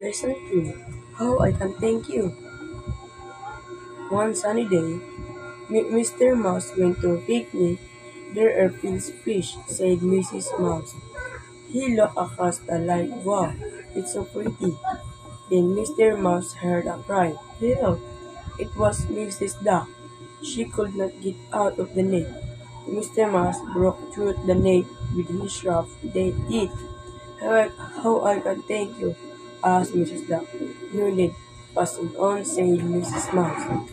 Lesson 2. How I Can Thank You. One sunny day, Mr. Mouse went to a picnic. There are fields fish, said Mrs. Mouse. He looked across the lake. Wow, it's so pretty. Then Mr. Mouse heard a cry. Help! It was Mrs. Duck. She could not get out of the net. Mr. Mouse broke through the net with his rough teeth. How I can thank you? Asked Mrs. Duck. No need. Pass it on, said Mrs. Mouse.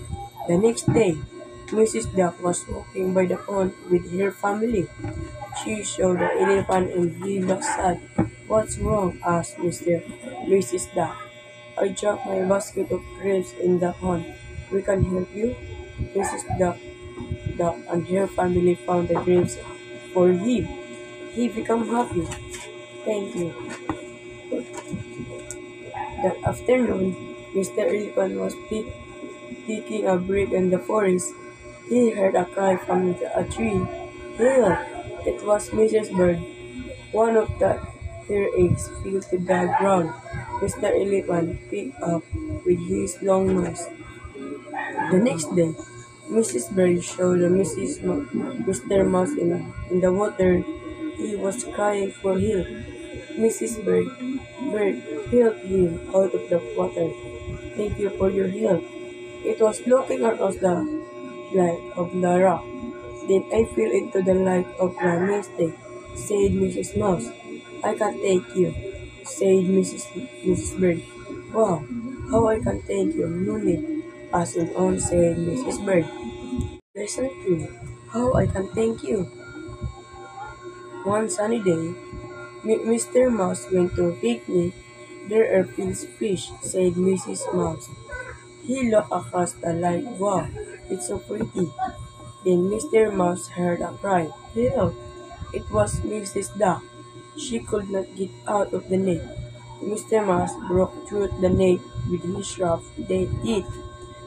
The next day, Mrs. Duck was walking by the pond with her family. She saw the elephant and he looked sad. What's wrong? Asked Mrs. Duck. I dropped my basket of grapes in the pond. We can help you? Duck and her family found the grapes for him. He became happy. Thank you. That afternoon, Mr. Elephant was picking a brick in the forest. He heard a cry from a tree. Help! It was Mrs. Bird. One of her eggs fell to the ground. Mr. Elephant picked up with his long nose. The next day, Mrs. Bird showed Mr. Mouse in the water. He was crying for help. Bird helped him out of the water. Thank you for your help. It was looking across the light of the rock. Then I fell into the light of the mistake, said Mrs. Mouse. I can thank you, said Mrs. Bird. Wow, how I can thank you, no need. Passing on, said Mrs. Bird. Lesson 2. How I Can Thank You. One sunny day, Mr. Mouse went to a picnic. There are fish, said Mrs. Mouse. He looked across the lake. Wow, it's so pretty. Then Mr. Mouse heard a cry. Help! It was Mrs. Duck. She could not get out of the net. Mr. Mouse broke through the net with his rough teeth.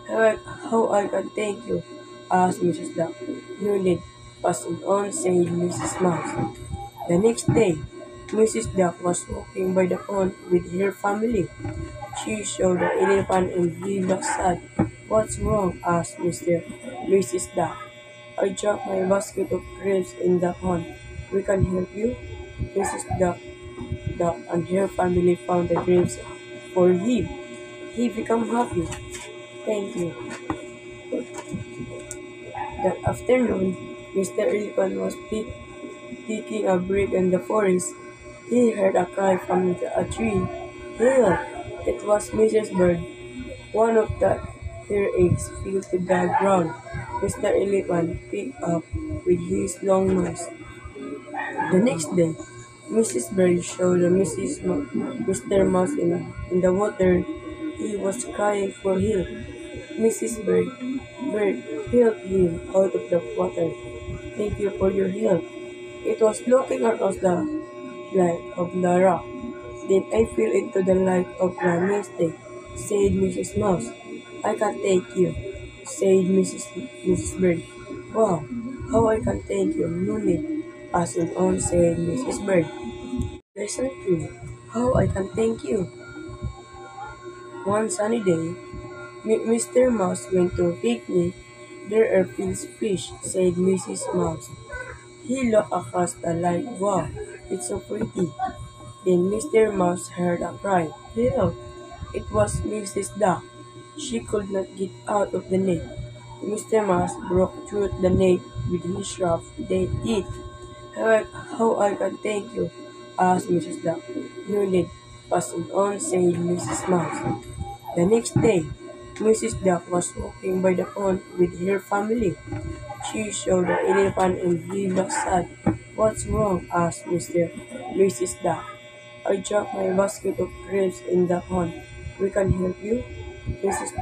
How I can thank you? Asked Mrs. Duck. No need. Pass it on, said Mrs. Mouse. The next day, Mrs. Duck was walking by the pond with her family. She saw the elephant and he looked sad. What's wrong? Asked Mrs. Duck. I dropped my basket of grapes in the pond. We can help you? Duck and her family found the grapes for him. He became happy. Thank you. That afternoon, Mr. Elephant was picking a brick in the forest. He heard a cry from a tree. Help! It was Mrs. Bird. One of her eggs fell to the ground. Mr. Elephant picked up with his long nose. The next day, Mrs. Bird showed Mr. Mouse in the water. He was crying for help. Bird helped him out of the water. Thank you for your help. It was looking across the light of the rock. Then I fell into the light of the mistake, said Mrs. Mouse. I can thank you, said Mrs. Bird. Wow, how I can thank you, no need. Passing on, said Mrs. Bird. Lesson 2. How I Can Thank You. One sunny day, Mr. Mouse went to a picnic. There are fish, said Mrs. Mouse. He looked across the lake. Wow, it's so pretty. Then Mr. Mouse heard a cry. Help! It was Mrs. Duck. She could not get out of the net. Mr. Mouse broke through the net with his rough teeth. How I can thank you? Asked Mrs. Duck. No need. Pass it on, said Mrs. Mouse. The next day, Mrs. Duck was walking by the pond with her family. She saw the elephant and he looked sad. What's wrong? Asked Mrs. Duck. I dropped my basket of grapes in the pond. We can help you?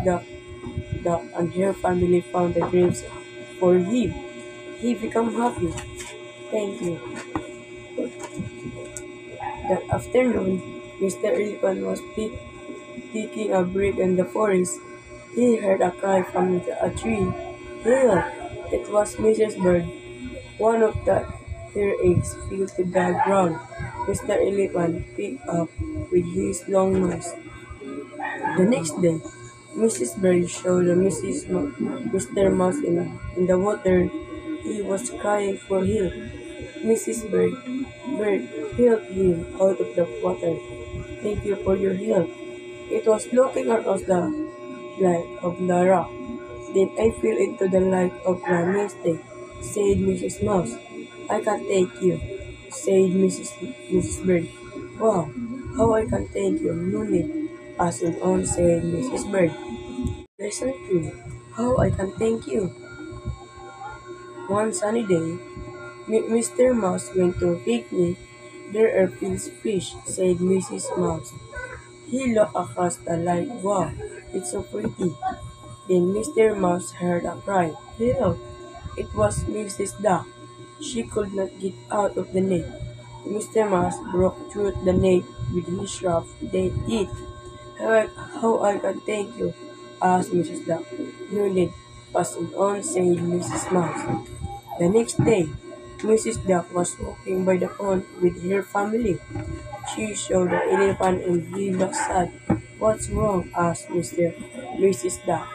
Duck and her family found the grapes for him. He became happy. Thank you. That afternoon, Mr. Elephant was picking a brick in the forest. He heard a cry from a tree. Help! It was Mrs. Bird. One of her eggs fell to the ground. Mr. Elephant picked up with his long nose. The next day, Mrs. Bird showed Mr. Mouse in the water. He was crying for help. Mrs. Bird helped him out of the water. Thank you for your help. It was looking across the light of the rock. Then I fell into the light of the mistake, said Mrs. Mouse. I can thank you, said Mrs. Bird. Wow, how I can thank you, no need, passing on, said Mrs. Bird. Lesson 2. How I can thank you. One sunny day, Mr. Mouse went to a picnic. There are fish, said Mrs. Mouse. He looked across the light. Wow, it's so pretty. Then Mr. Mouse heard a cry. Help! It was Mrs. Duck. She could not get out of the net. Mr. Mouse broke through the net with his rough teeth. How I can thank you? Asked Mrs. Duck. No need, passing on, said Mrs. Mouse. The next day, Mrs. Duck was walking by the pond with her family. She saw the elephant and he looked sad. What's wrong? Asked Mrs. Duck.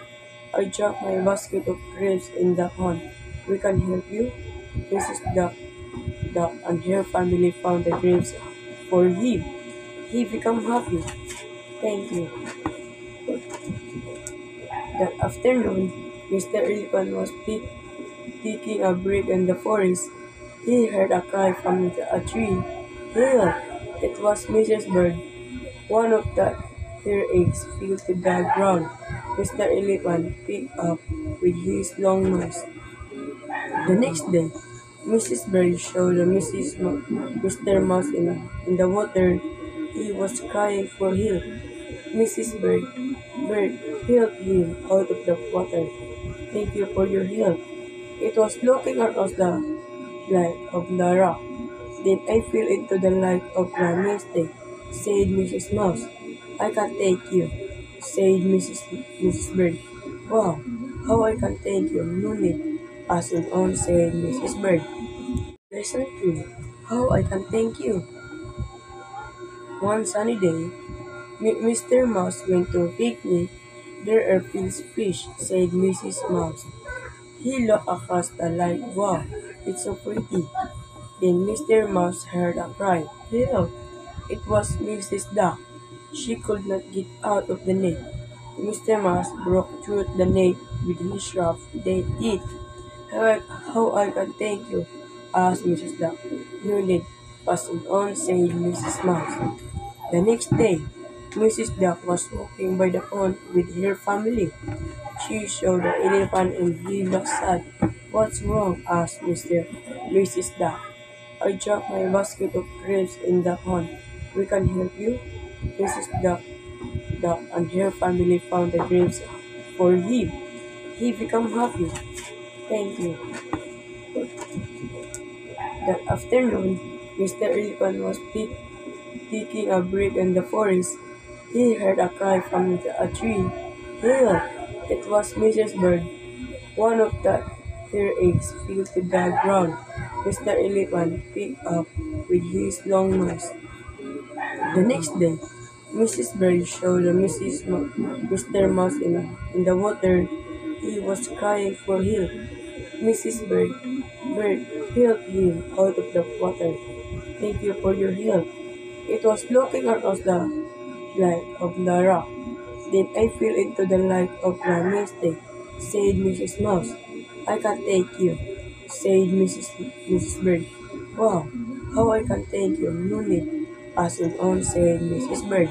I dropped my basket of grapes in the pond. We can help you? Duck and her family found the grapes for him. He became happy. Thank you. That afternoon, Mr. Elephant was picking a brick in the forest. He heard a cry from a tree. Help! It was Mrs. Bird. One of her eggs fell to the ground. Mr. Elephant picked up with his long nose. The next day, Mrs. Bird showed Mr. Mouse in the water. He was crying for help. Mrs. Bird helped him out of the water. Thank you for your help. It was looking across the light of the rock. Then I fell into the light of the mistake, said Mrs. Mouse. I can thank you, said Mrs. Bird. Wow, how I can thank you, no need, passing on, said Mrs. Bird. Lesson 2. How I can thank you. One sunny day, Mr. Mouse went to a picnic. There are fish, said Mrs. Mouse. He looked across the light. Wow, it's so pretty. Then Mr. Mouse heard a cry. Help! It was Mrs. Duck. She could not get out of the net. Mr. Mouse broke through the net with his rough teeth. How I can thank you? Asked Mrs. Duck. No need, passing on, said Mrs. Mouse. The next day, Mrs. Duck was walking by the pond with her family. She saw the elephant and he looked sad. What's wrong? Asked Mrs. Duck. I dropped my basket of grapes in the pond. We can help you? Duck and her family found the grapes for him. He became happy. Thank you. That afternoon, Mr. Elephant was picking a brick in the forest. He heard a cry from a tree. Help! It was Mrs. Bird. One of her eggs fell to the ground. Mr. Elephant picked up with his long nose. The next day, Mrs. Bird showed Mr. Mouse in the water. He was crying for help. Mrs. Bird helped him out of the water. Thank you for your help. It was looking across the light of the rock. Then I fell into the light of the mistake, said Mrs. Mouse. I can thank you, said Mrs. Bird. Wow, how I can thank you, no need, passing on, said Mrs. Bird.